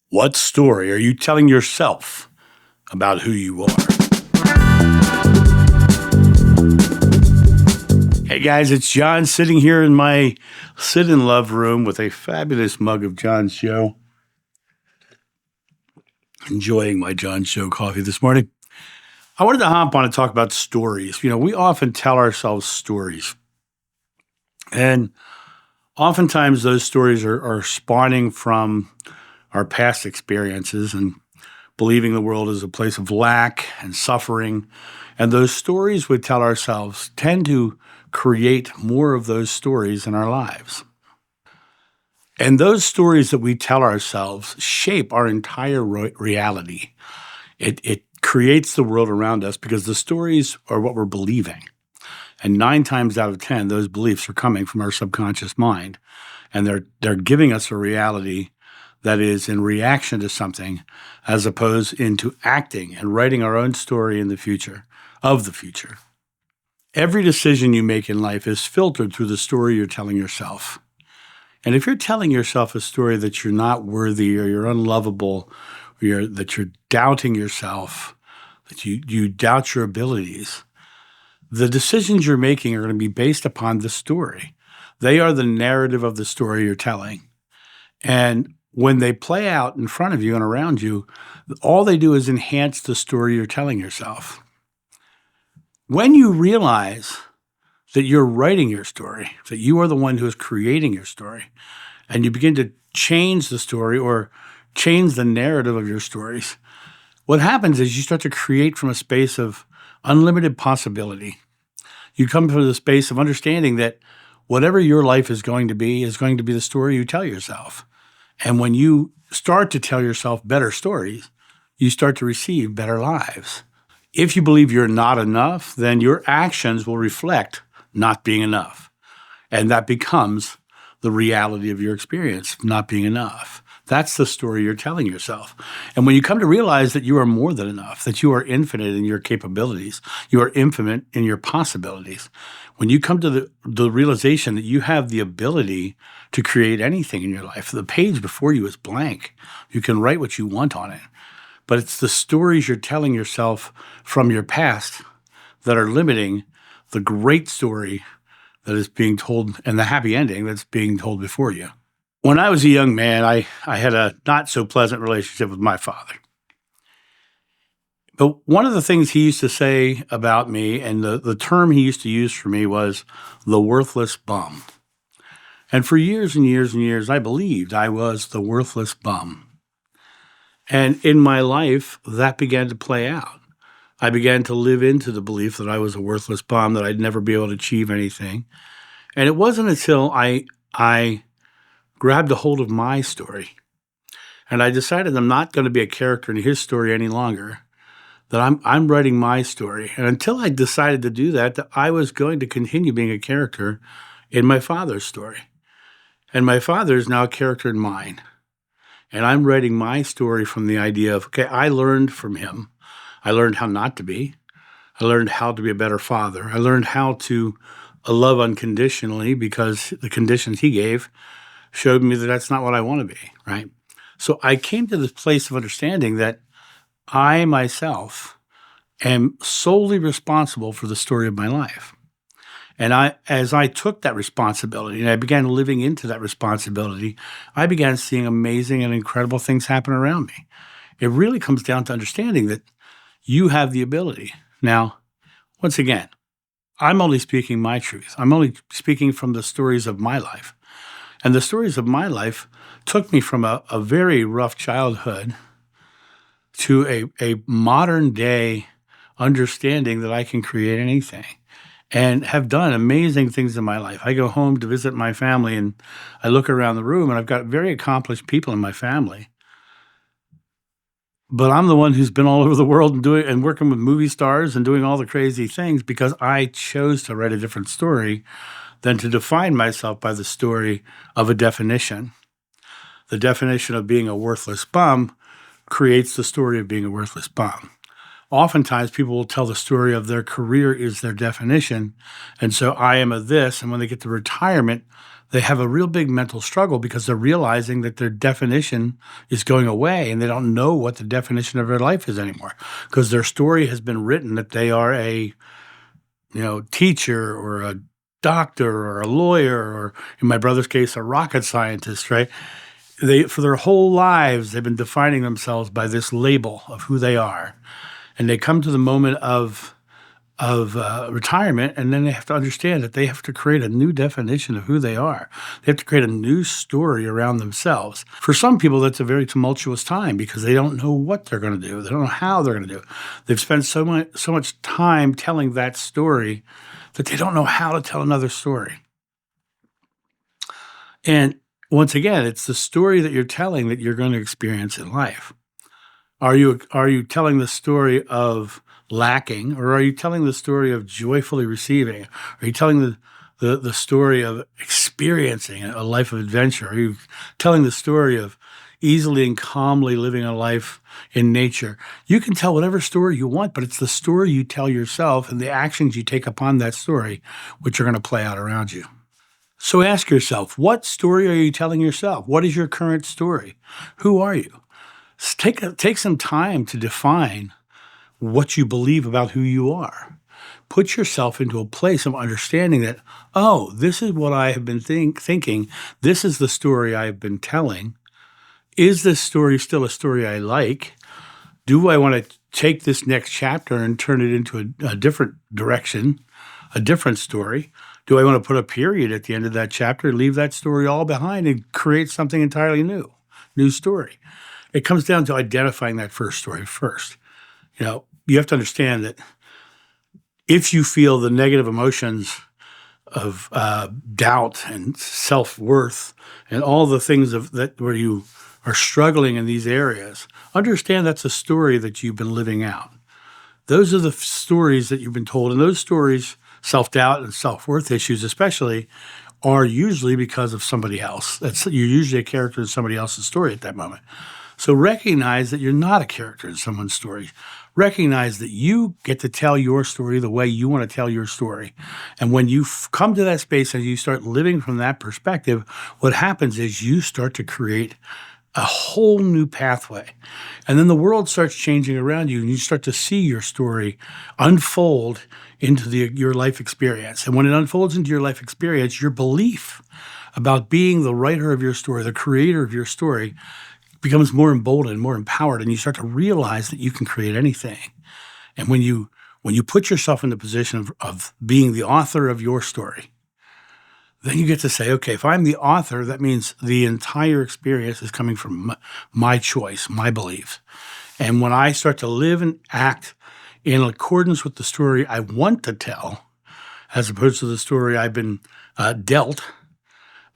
What story are you telling yourself about who you are? Hey guys, it's John sitting here in my sit in love room with a fabulous mug of John's Show. Enjoying my John's Show coffee this morning. I wanted to hop on and talk about stories. You know, we often tell ourselves stories. And oftentimes those stories are spawning from our past experiences and believing the world is a place of lack and suffering. And those stories we tell ourselves tend to create more of those stories in our lives. And those stories that we tell ourselves shape our entire reality. It creates the world around us because the stories are what we're believing. And 9 times out of 10, those beliefs are coming from our subconscious mind. And they're giving us a reality that is in reaction to something as opposed into acting and writing our own story in the future, of the future. Every decision you make in life is filtered through the story you're telling yourself. And if you're telling yourself a story that you're not worthy or you're unlovable, or that you're doubting yourself, that you doubt your abilities, the decisions you're making are going to be based upon the story. They are the narrative of the story you're telling. And when they play out in front of you and around you, all they do is enhance the story you're telling yourself. When you realize that you're writing your story, that you are the one who is creating your story, and you begin to change the story or change the narrative of your stories, what happens is you start to create from a space of unlimited possibility. You come from the space of understanding that whatever your life is going to be the story you tell yourself. And when you start to tell yourself better stories, you start to receive better lives. If you believe you're not enough, then your actions will reflect not being enough. And that becomes the reality of your experience, not being enough. That's the story you're telling yourself. And when you come to realize that you are more than enough, that you are infinite in your capabilities, you are infinite in your possibilities, when you come to the realization that you have the ability to create anything in your life, the page before you is blank. You can write what you want on it. But it's the stories you're telling yourself from your past that are limiting the great story that is being told and the happy ending that's being told before you. When I was a young man, I had a not so pleasant relationship with my father. But one of the things he used to say about me, and the term he used to use for me, was the worthless bum. And for years and years and years, I believed I was the worthless bum. And in my life, that began to play out. I began to live into the belief that I was a worthless bum, that I'd never be able to achieve anything. And it wasn't until I grabbed a hold of my story and I decided I'm not going to be a character in his story any longer, that I'm writing my story. And until I decided to do that I was going to continue being a character in my father's story. And my father is now a character in mine. And I'm writing my story from the idea of, okay, I learned from him. I learned how not to be. I learned how to be a better father. I learned how to love unconditionally because the conditions he gave showed me that that's not what I want to be, right? So I came to this place of understanding that I myself am solely responsible for the story of my life. And as I took that responsibility and I began living into that responsibility, I began seeing amazing and incredible things happen around me. It really comes down to understanding that you have the ability. Now, once again, I'm only speaking my truth. I'm only speaking from the stories of my life. And the stories of my life took me from a very rough childhood to a modern day understanding that I can create anything and have done amazing things in my life. I go home to visit my family and I look around the room and I've got very accomplished people in my family. But I'm the one who's been all over the world and working with movie stars and doing all the crazy things because I chose to write a different story than to define myself by the story of a definition. The definition of being a worthless bum creates the story of being a worthless bum. Oftentimes, people will tell the story of their career is their definition, and so I am a this, and when they get to retirement, they have a real big mental struggle because they're realizing that their definition is going away and they don't know what the definition of their life is anymore because their story has been written that they are a teacher or a doctor or a lawyer or, in my brother's case, a rocket scientist, right? For their whole lives, they've been defining themselves by this label of who they are. And they come to the moment of retirement, and then they have to understand that they have to create a new definition of who they are. They have to create a new story around themselves. For some people, that's a very tumultuous time because they don't know what they're going to do. They don't know how they're going to do it. They've spent so much time telling that story that they don't know how to tell another story. And once again, it's the story that you're telling that you're going to experience in life. Are you telling the story of lacking, or are you telling the story of joyfully receiving? Are you telling the story of experiencing a life of adventure? Are you telling the story of easily and calmly living a life in nature? You can tell whatever story you want, but it's the story you tell yourself and the actions you take upon that story which are going to play out around you. So ask yourself, what story are you telling yourself? What is your current story? Who are you? Take some time to define what you believe about who you are. Put yourself into a place of understanding that, oh, this is what I have been thinking. This is the story I've been telling. Is this story still a story I like? Do I want to take this next chapter and turn it into a different direction, a different story? Do I want to put a period at the end of that chapter, leave that story all behind and create something entirely new story? It comes down to identifying that first story first. You have to understand that if you feel the negative emotions of doubt and self-worth and all the things where you are struggling in these areas, understand that's a story that you've been living out. Those are the stories that you've been told, and those stories, self-doubt and self-worth issues especially, are usually because of somebody else. You're usually a character in somebody else's story at that moment. So recognize that you're not a character in someone's story. Recognize that you get to tell your story the way you want to tell your story. And when you come to that space and you start living from that perspective, what happens is you start to create a whole new pathway. And then the world starts changing around you and you start to see your story unfold into your life experience. And when it unfolds into your life experience, your belief about being the writer of your story, the creator of your story, becomes more emboldened, more empowered, and you start to realize that you can create anything. And when you put yourself in the position of being the author of your story, then you get to say, okay, if I'm the author, that means the entire experience is coming from my choice, my beliefs. And when I start to live and act in accordance with the story I want to tell, as opposed to the story I've been dealt.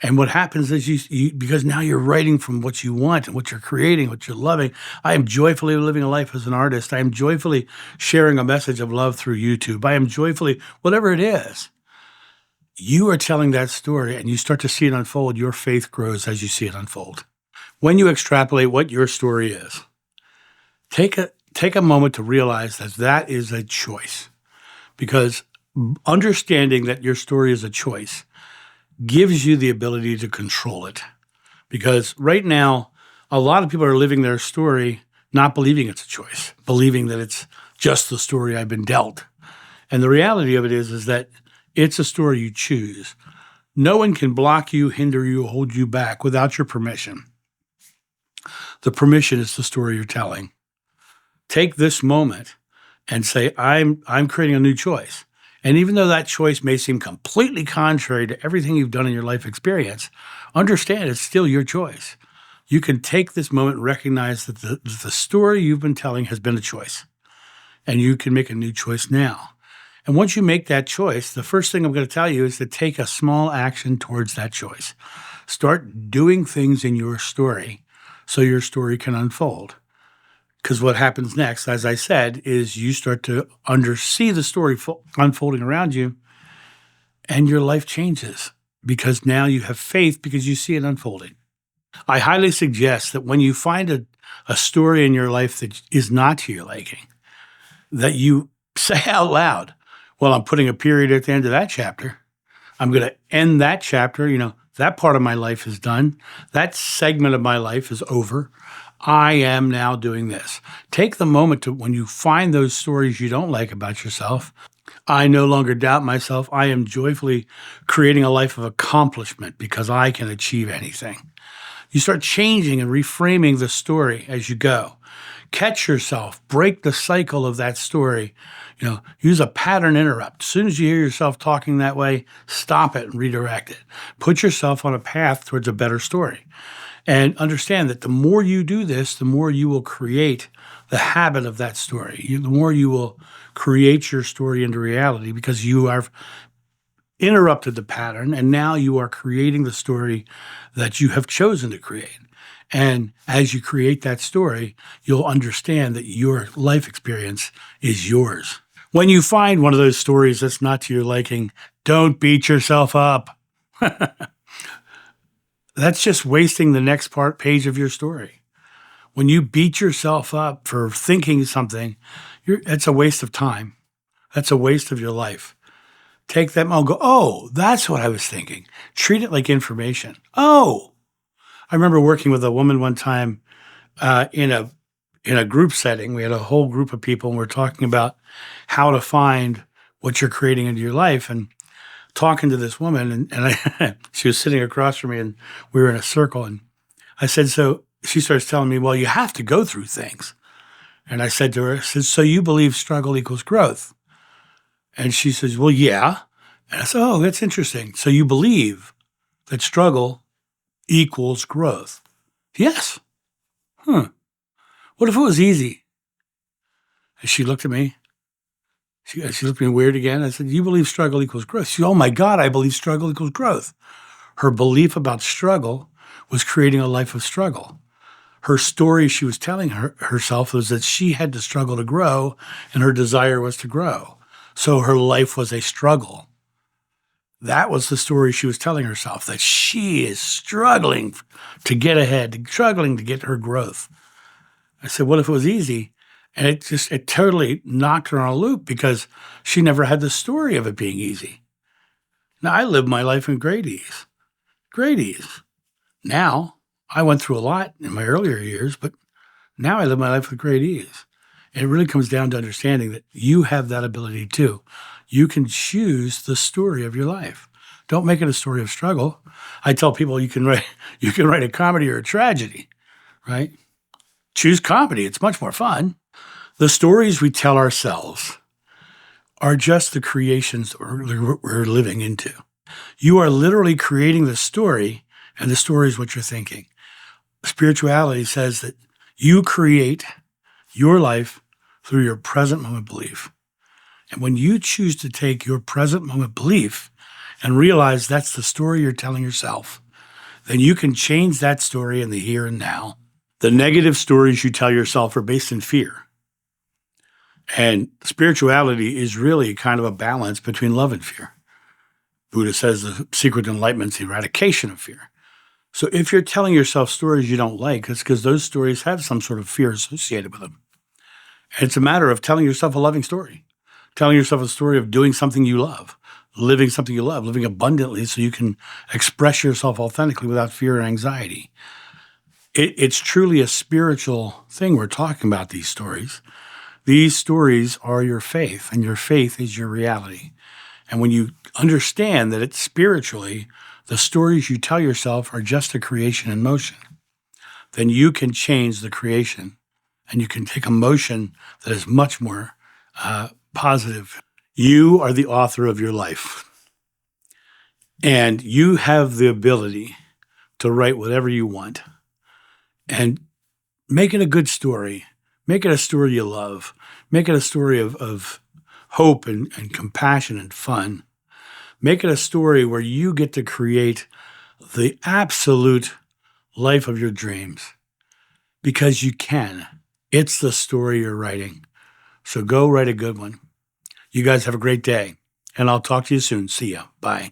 And what happens is you because now you're writing from what you want and what you're creating, what you're loving. I am joyfully living a life as an artist. I am joyfully sharing a message of love through YouTube. I am joyfully, whatever it is, you are telling that story and you start to see it unfold. Your faith grows as you see it unfold. When you extrapolate what your story is, take a moment to realize that is a choice, because understanding that your story is a choice gives you the ability to control it. Because right now, a lot of people are living their story not believing it's a choice, believing that it's just the story I've been dealt. And the reality of it is that it's a story you choose. No one can block you, hinder you, hold you back without your permission. The permission is the story you're telling. Take this moment and say, I'm creating a new choice. And even though that choice may seem completely contrary to everything you've done in your life experience, understand it's still your choice. You can take this moment and recognize that the story you've been telling has been a choice. And you can make a new choice now. And once you make that choice, the first thing I'm going to tell you is to take a small action towards that choice. Start doing things in your story so your story can unfold. Because what happens next, as I said, is you start to see the story unfolding around you, and your life changes because now you have faith because you see it unfolding. I highly suggest that when you find a story in your life that is not to your liking, that you say out loud, well, I'm putting a period at the end of that chapter. I'm going to end that chapter, That part of my life is done. That segment of my life is over. I am now doing this. Take the moment to, when you find those stories you don't like about yourself, I no longer doubt myself. I am joyfully creating a life of accomplishment because I can achieve anything. You start changing and reframing the story as you go. Catch yourself, break the cycle of that story. Use a pattern interrupt. As soon as you hear yourself talking that way, stop it and redirect it. Put yourself on a path towards a better story. And understand that the more you do this, the more you will create the habit of that story. The more you will create your story into reality because you have interrupted the pattern and now you are creating the story that you have chosen to create. And as you create that story, you'll understand that your life experience is yours. When you find one of those stories that's not to your liking, don't beat yourself up. That's just wasting the next page of your story. When you beat yourself up for thinking something, it's a waste of time. That's a waste of your life. Take that and go, oh, that's what I was thinking. Treat it like information. Oh, I remember working with a woman one time in a group setting. We had a whole group of people and we're talking about how to find what you're creating into your life. And talking to this woman, and she was sitting across from me, and we were in a circle. And I said, so she starts telling me, well, you have to go through things. And I said to her, so you believe struggle equals growth? And she says, well, yeah. And I said, oh, that's interesting. So you believe that struggle equals growth? Yes. What if it was easy? And she looked at me. She looked at me weird again. I said, you believe struggle equals growth? She said, oh my God, I believe struggle equals growth. Her belief about struggle was creating a life of struggle. Her story she was telling herself was that she had to struggle to grow, and her desire was to grow. So her life was a struggle. That was the story she was telling herself, that she is struggling to get ahead, struggling to get her growth. I said, what if it was easy? And it totally knocked her on a loop because she never had the story of it being easy. Now, I lived my life in great ease. Great ease. Now, I went through a lot in my earlier years, but now I live my life with great ease. And it really comes down to understanding that you have that ability too. You can choose the story of your life. Don't make it a story of struggle. I tell people you can write a comedy or a tragedy, right? Choose comedy. It's much more fun. The stories we tell ourselves are just the creations we're living into. You are literally creating the story, and the story is what you're thinking. Spirituality says that you create your life through your present moment belief. And when you choose to take your present moment belief and realize that's the story you're telling yourself, then you can change that story in the here and now. The negative stories you tell yourself are based in fear. And spirituality is really kind of a balance between love and fear. Buddha says the secret to enlightenment is the eradication of fear. So if you're telling yourself stories you don't like, it's because those stories have some sort of fear associated with them. And it's a matter of telling yourself a loving story, telling yourself a story of doing something you love, living something you love, living abundantly so you can express yourself authentically without fear and anxiety. It's truly a spiritual thing we're talking about, these stories. These stories are your faith, and your faith is your reality. And when you understand that it's spiritually, the stories you tell yourself are just a creation in motion, then you can change the creation, and you can take a motion that is much more positive. You are the author of your life, and you have the ability to write whatever you want and make it a good story. Make it a story you love. Make it a story of hope and compassion and fun. Make it a story where you get to create the absolute life of your dreams because you can. It's the story you're writing. So go write a good one. You guys have a great day, and I'll talk to you soon. See ya. Bye.